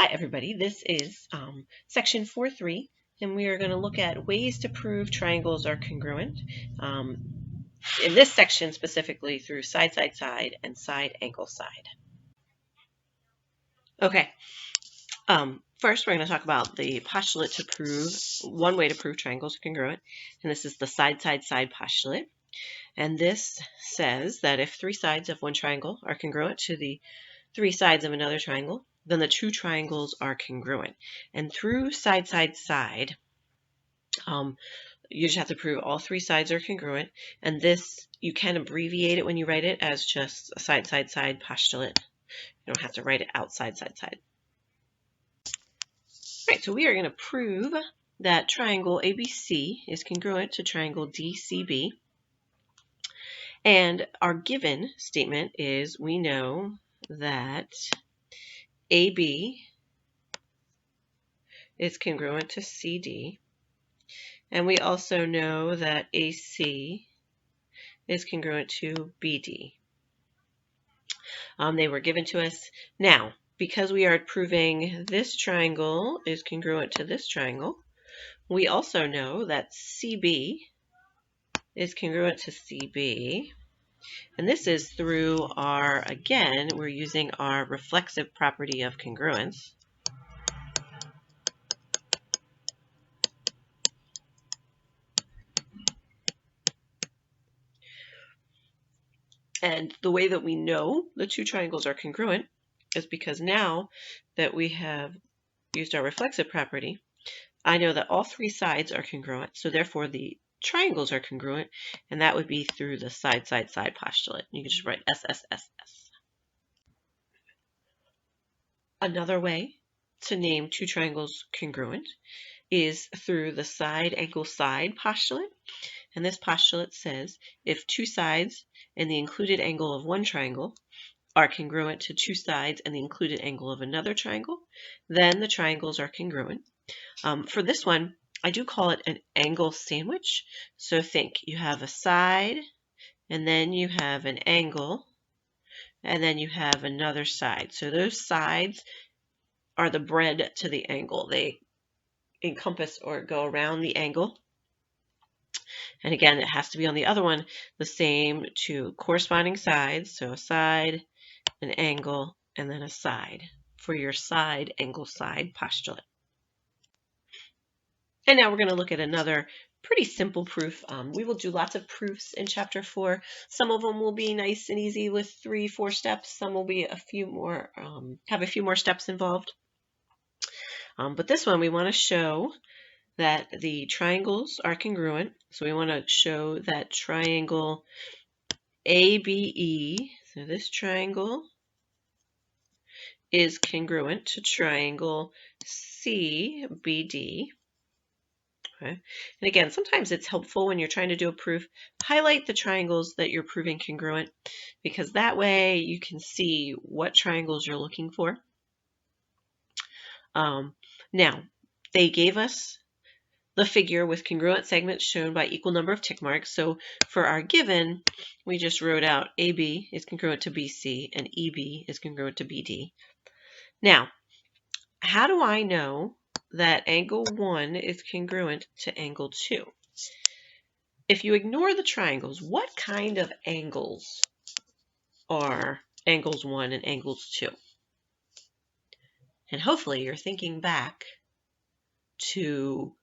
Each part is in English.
Hi everybody, this is section 4.3 and we are going to look at ways to prove triangles are congruent. In this section specifically through side, side, side and side, angle, side. Okay, first we're going to talk about the postulate to prove, one way to prove triangles are congruent, and this is the side, side, side postulate. And this says that if three sides of one triangle are congruent to the three sides of another triangle, then the two triangles are congruent. And through side, side, side, you just have to prove all three sides are congruent. And this, you can abbreviate it when you write it as just a side, side, side postulate. You don't have to write it out side, side, side. All right, so we are going to prove that triangle ABC is congruent to triangle DCB. And our given statement is we know that AB is congruent to CD, and we also know that AC is congruent to BD. They were given to us. Now, because we are proving this triangle is congruent to this triangle, we also know that CB is congruent to CB. And this is through our, again, we're using our reflexive property of congruence. And the way that we know the two triangles are congruent is because now that we have used our reflexive property, I know that all three sides are congruent. So therefore the triangles are congruent, and that would be through the side, side, side postulate. You can just write SSS. Another way to name two triangles congruent is through the side, angle, side postulate. And this postulate says if two sides and the included angle of one triangle are congruent to two sides and the included angle of another triangle, then the triangles are congruent. For this one, I do call it an angle sandwich. So think you have a side, and then you have an angle, and then you have another side. So those sides are the bread to the angle. They encompass or go around the angle. And again, it has to be on the other one the same to corresponding sides. So a side, an angle, and then a side for your side, angle, side postulate. And now we're going to look at another pretty simple proof. We will do lots of proofs in chapter 4. Some of them will be nice and easy with 3-4 steps. Some will be a few more, have a few more steps involved. But this one we want to show that the triangles are congruent. So we want to show that triangle ABE, so this triangle is congruent to triangle CBD. Okay. And again, sometimes it's helpful when you're trying to do a proof, highlight the triangles that you're proving congruent, because that way you can see what triangles you're looking for. Now, they gave us the figure with congruent segments shown by equal number of tick marks. So for our given, we just wrote out AB is congruent to BC and EB is congruent to BD. Now, how do I know that angle 1 is congruent to angle 2? If you ignore the triangles, what kind of angles are angles 1 and angles 2? And hopefully you're thinking back to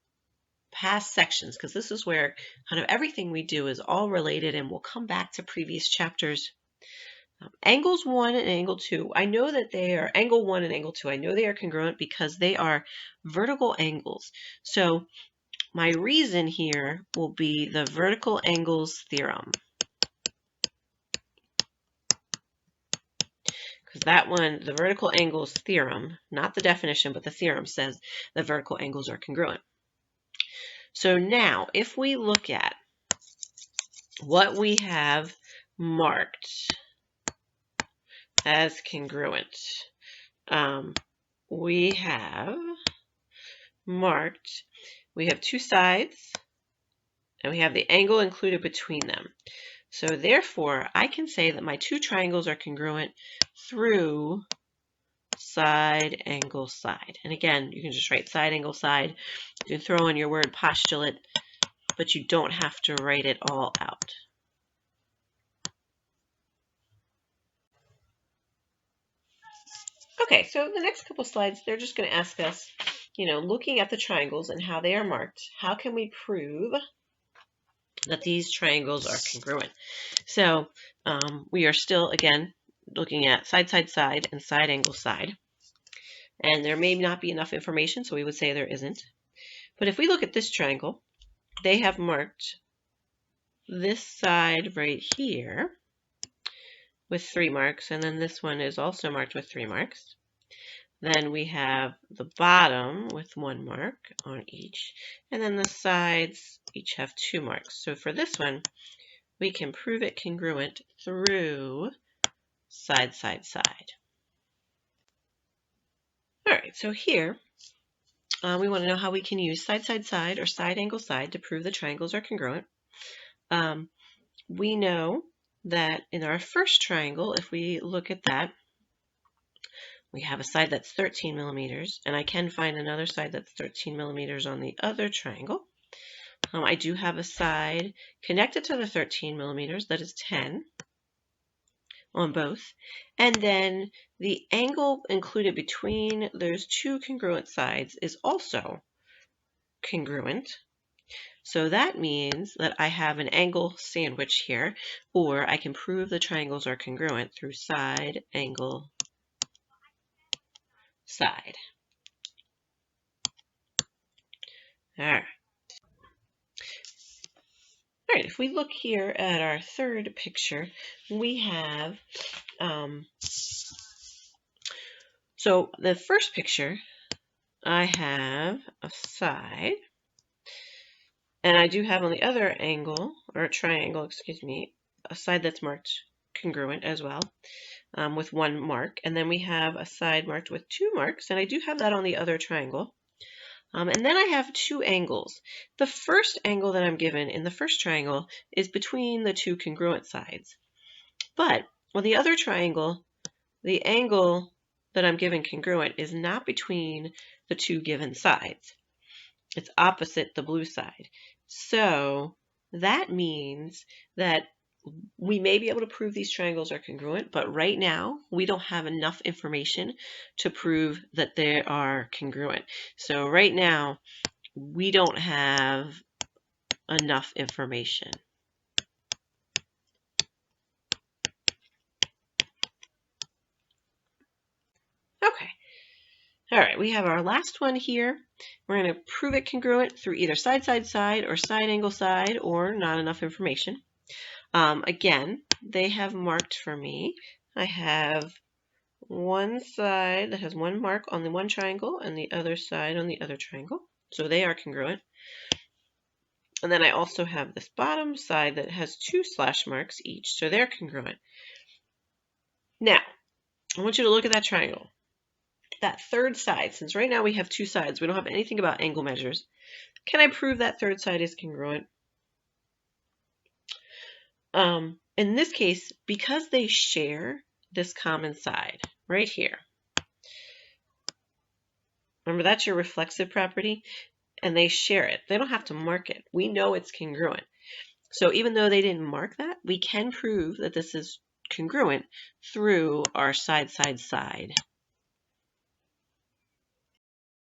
past sections, because this is where kind of everything we do is all related, and we'll come back to previous chapters. Angles 1 and angle 2, I know that they are, angle 1 and angle 2, I know they are congruent because they are vertical angles. So my reason here will be the vertical angles theorem. Because that one, the vertical angles theorem, not the definition, but the theorem says that vertical angles are congruent. So now, if we look at what we have marked as congruent, we have marked, we have two sides, and we have the angle included between them. So therefore, I can say that my two triangles are congruent through side, angle, side. And again, you can just write side, angle, side. You can throw in your word postulate, but you don't have to write it all out. Okay, so the next couple slides, they're just going to ask us, looking at the triangles and how they are marked, how can we prove that these triangles are congruent? So we are still, again, looking at side, side, side, and side, angle, side. And there may not be enough information, so we would say there isn't. But if we look at this triangle, they have marked this side right here with 3 marks, and then this one is also marked with 3 marks. Then we have the bottom with 1 mark on each, and then the sides each have 2 marks. So for this one, we can prove it congruent through side, side, side. All right, so here we want to know how we can use side, side, side or side, angle, side to prove the triangles are congruent. We know that in our first triangle, if we look at that, we have a side that's 13 millimeters, and I can find another side that's 13 millimeters on the other triangle. I do have a side connected to the 13 millimeters that is 10 on both, and then the angle included between those two congruent sides is also congruent. So that means that I have an angle sandwich here, or I can prove the triangles are congruent through side, angle, side. All right. All right, if we look here at our third picture, we have, so the first picture, I have a side, and I do have on the other angle, or triangle, excuse me, a side that's marked congruent as well, with 1 mark. And then we have a side marked with 2 marks, and I do have that on the other triangle. And then I have 2 angles. The first angle that I'm given in the first triangle is between the 2 congruent sides. But on the other triangle, the angle that I'm given congruent is not between the 2 given sides. It's opposite the blue side. So that means that we may be able to prove these triangles are congruent, but right now we don't have enough information to prove that they are congruent. So right now we don't have enough information. Okay. All right, we have our last one here. We're going to prove it congruent through either side, side, side, or side, angle, side, or not enough information. Again, they have marked for me. I have one side that has 1 mark on the one triangle and the other side on the other triangle. So they are congruent. And then I also have this bottom side that has 2 slash marks each. So they're congruent. Now, I want you to look at that triangle. That third side, since right now we have 2 sides, we don't have anything about angle measures. Can I prove that third side is congruent? In this case, because they share this common side right here. Remember, that's your reflexive property, and they share it. They don't have to mark it. We know it's congruent. So even though they didn't mark that, we can prove that this is congruent through our side, side, side